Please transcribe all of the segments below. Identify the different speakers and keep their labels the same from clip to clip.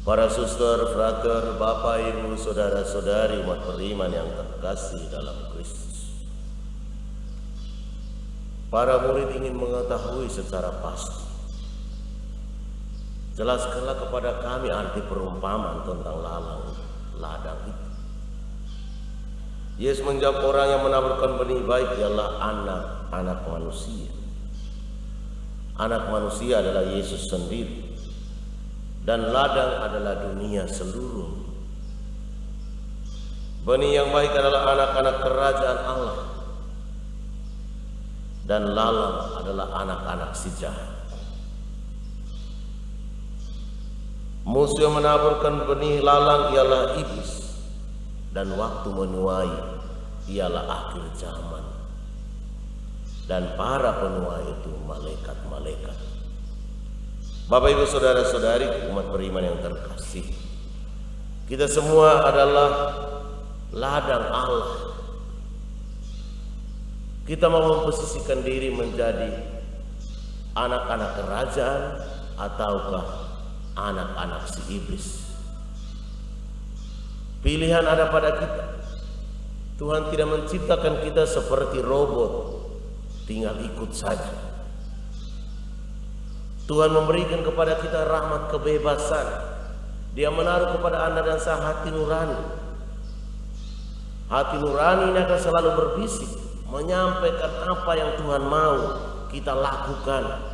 Speaker 1: Para suster, frater, bapak, ibu, saudara-saudari umat beriman yang terkasih dalam Kristus. Para murid ingin mengetahui secara pasti. Jelaskanlah kepada kami arti perumpamaan tentang ladang itu. Yesus menjawab, orang yang menaburkan benih baik ialah anak manusia. Anak manusia adalah Yesus sendiri. Dan ladang adalah dunia seluruh. Benih yang baik adalah anak-anak kerajaan Allah. Dan lalang adalah anak-anak si jahat. Musuh yang menaburkan benih lalang ialah iblis. Dan waktu menuai ialah akhir zaman. Dan para penuai itu malaikat-malaikat. Bapak, ibu, saudara-saudari umat beriman yang terkasih, kita semua adalah ladang Allah. Kita mau memposisikan diri menjadi anak-anak kerajaan ataukah anak-anak si iblis. Pilihan ada pada kita. Tuhan tidak menciptakan kita seperti robot, tinggal ikut saja. Tuhan memberikan kepada kita rahmat kebebasan. Dia menaruh kepada Anda dan saya hati nurani. Hati nurani ini akan selalu berbisik, menyampaikan apa yang Tuhan mau kita lakukan.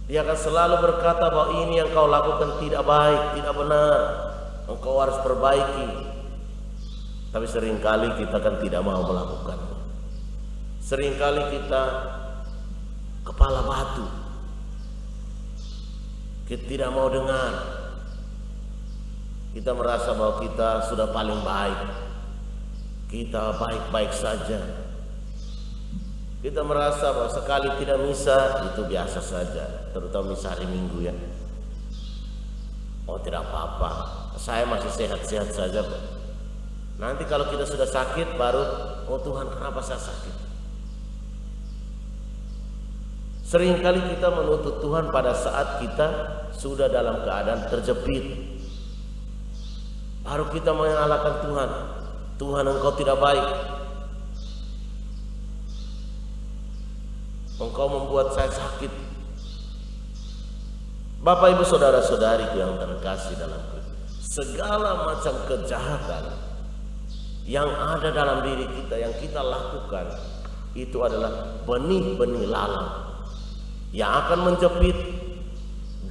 Speaker 1: Dia akan selalu berkata bahwa ini yang kau lakukan tidak baik, tidak benar, engkau harus perbaiki. Tapi seringkali kita kan tidak mau melakukan. Seringkali kita kepala batu, kita tidak mau dengar. Kita merasa bahwa kita sudah paling baik, kita baik-baik saja. Kita merasa bahwa sekali tidak misa itu biasa saja, terutama misa hari Minggu ya. Oh, tidak apa-apa, saya masih sehat-sehat saja. Nanti kalau kita sudah sakit baru, oh Tuhan, kenapa saya sakit? Seringkali kita menuntut Tuhan pada saat kita sudah dalam keadaan terjepit. Baru kita menyalahkan Tuhan. Tuhan, engkau tidak baik. Engkau membuat saya sakit. Bapak, ibu, saudara-saudariku yang terkasih dalam Kristus, segala macam kejahatan yang ada dalam diri kita, yang kita lakukan, itu adalah benih-benih lalang yang akan menjepit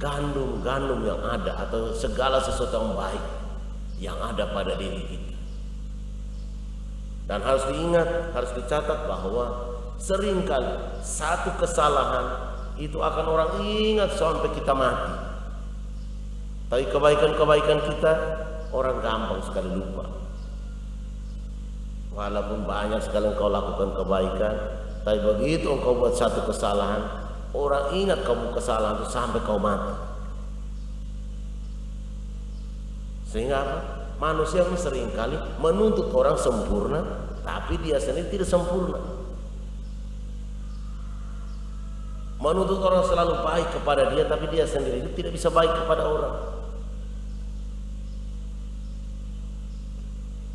Speaker 1: gandum-gandum yang ada atau segala sesuatu yang baik yang ada pada diri kita. Dan harus diingat, harus dicatat bahwa seringkali satu kesalahan itu akan orang ingat sampai kita mati. Tapi kebaikan-kebaikan kita orang gampang sekali lupa. Walaupun banyak sekali engkau lakukan kebaikan, tapi begitu engkau buat satu kesalahan, orang ingat kamu kesalahan itu sampai kau mati. Sehingga apa? Manusia seringkali menuntut orang sempurna, tapi dia sendiri tidak sempurna. Menuntut orang selalu baik kepada dia, tapi dia sendiri tidak bisa baik kepada orang.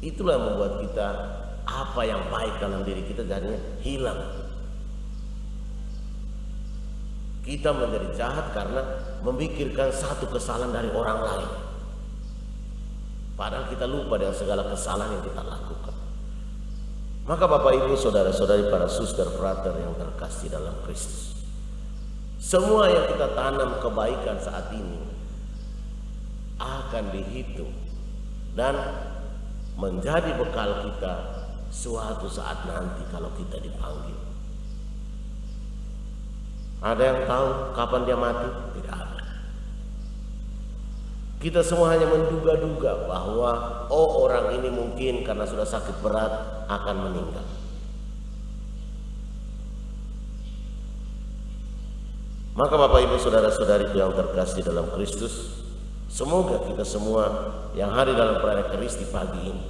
Speaker 1: Itulah yang membuat kita, apa yang baik dalam diri kita jadinya hilang. Kita menjadi jahat karena memikirkan satu kesalahan dari orang lain. Padahal kita lupa dengan segala kesalahan yang kita lakukan. Maka Bapak, Ibu, saudara-saudari, para suster, frater yang terkasih dalam Kristus, semua yang kita tanam kebaikan saat ini akan dihitung dan menjadi bekal kita suatu saat nanti kalau kita dipanggil. Ada yang tahu kapan dia mati? Tidak ada. Kita semua hanya menduga-duga bahwa orang ini mungkin karena sudah sakit berat akan meninggal. Maka Bapak, Ibu, saudara-saudariku yang terkasih dalam Kristus, semoga kita semua yang hadir dalam perayaan Ekaristi pagi ini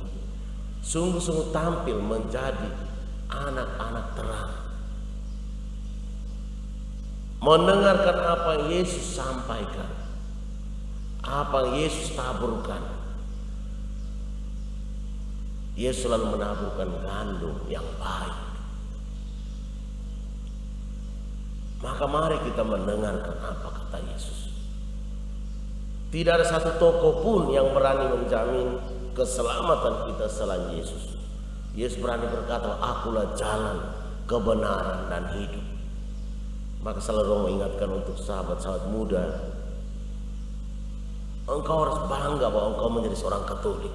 Speaker 1: sungguh-sungguh tampil menjadi anak-anak terang, mendengarkan apa yang Yesus sampaikan, Apa yang Yesus taburkan? Yesus selalu menaburkan gandum yang baik. Maka mari kita mendengarkan apa kata Yesus. Tidak ada satu tokoh pun yang berani menjamin keselamatan kita selain Yesus. Yesus berani berkata, akulah jalan, kebenaran, dan hidup. Maka selalu mengingatkan untuk sahabat-sahabat muda, engkau harus bangga bahwa engkau menjadi seorang Katolik.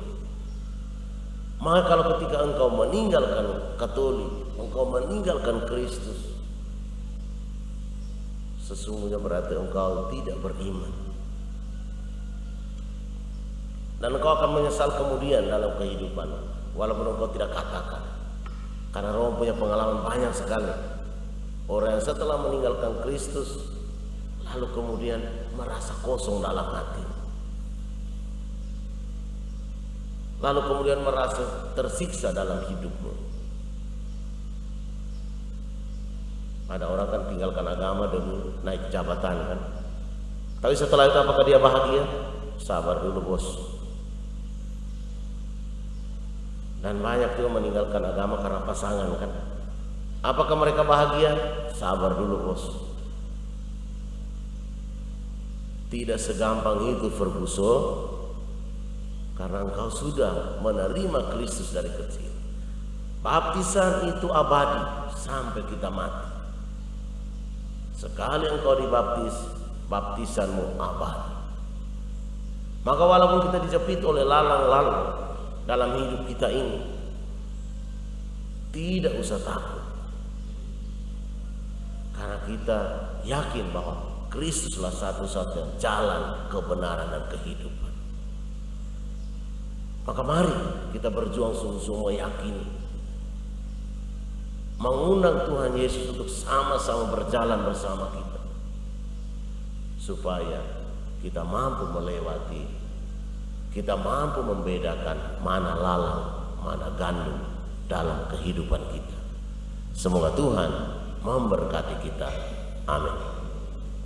Speaker 1: Maka kalau ketika engkau meninggalkan Katolik, engkau meninggalkan Kristus, sesungguhnya berarti engkau tidak beriman. Dan engkau akan menyesal kemudian dalam kehidupan, walaupun engkau tidak katakan. Karena Romo punya pengalaman banyak sekali. Orang yang setelah meninggalkan Kristus, lalu kemudian merasa kosong dalam hati. Lalu kemudian merasa tersiksa dalam hidupmu. Ada orang kan tinggalkan agama demi naik jabatan kan. Tapi setelah itu apakah dia bahagia? Sabar dulu bos. Dan banyak juga meninggalkan agama karena pasangan kan. Apakah mereka bahagia? Sabar dulu bos. Tidak segampang itu Ferguson. Karena engkau sudah menerima Kristus dari kecil. Baptisan itu abadi sampai kita mati. Sekali engkau dibaptis, baptisanmu abadi. Maka walaupun kita dijepit oleh lalang-lalang dalam hidup kita ini, tidak usah takut. Karena kita yakin bahwa Kristuslah satu-satunya jalan kebenaran dan kehidupan. Maka mari kita berjuang sungguh-sungguh meyakini, mengundang Tuhan Yesus untuk sama-sama berjalan bersama kita, supaya kita mampu melewati, kita mampu membedakan mana lalang, mana gandum dalam kehidupan kita. Semoga Tuhan memberkati kita. Amin.